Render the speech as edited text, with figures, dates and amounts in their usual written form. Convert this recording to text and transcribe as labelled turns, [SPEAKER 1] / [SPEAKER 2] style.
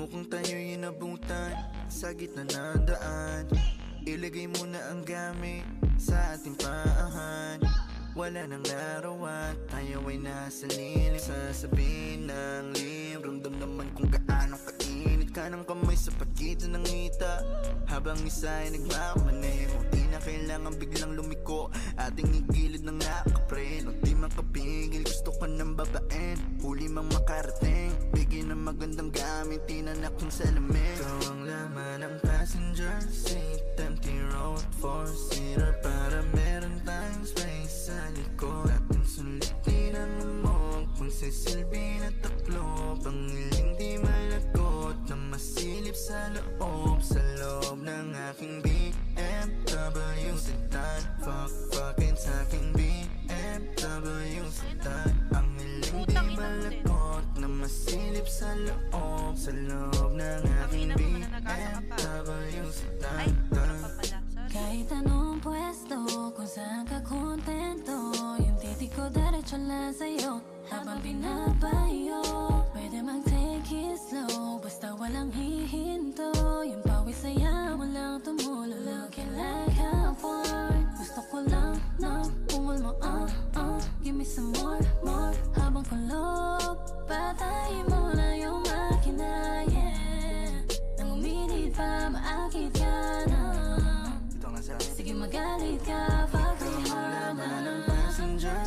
[SPEAKER 1] Mukhang tayo'y inabutan sa gitna ng daan. Ilagay mo na ang gamit sa ating paahan. Wala nang larawan, tayo ay nasa lilim. Sasabihin ng lim, ramdam naman kung gaano kainit ka ng kamay sa pagitan ng ngita. Habang isa ay nagmamaneho, di na kailangan biglang lumiko. Ating igilid ng nakapreno, di makapigil, gusto ko ng babaen. Huli mang makarating, bigyan ng magandang gamit, tinanak kong salamin. Ikaw ang laman ng passenger seat, empty road, four-seater, para meron tayong space sa likod. Ating sulitin ang amok, magsisilbi na taklob. Ang hiling di malagot na masilip sa loob. Sa loob ng aking BMW sedan, fuck-fuckin' sa aking BMW sedan. Ang hiling di malagot na masilip sa loob. Sa loob ng aking BMW sedan.
[SPEAKER 2] Kahit anong pwesto, kung saan ka kontento, yung titik ko diretso lang sa'yo habang binabayo. Pwede mag-take it slow, basta walang hihinto. Yung pawis saya mo lang tumulo, looking like a porn. Gusto ko lang na pungol mo, give me some more, more. Habang kulob, patayin mo na yung makina, yeah. Nang uminit pa, maakit ka na. Sige magalit ka, fuck me hard na.
[SPEAKER 1] Passenger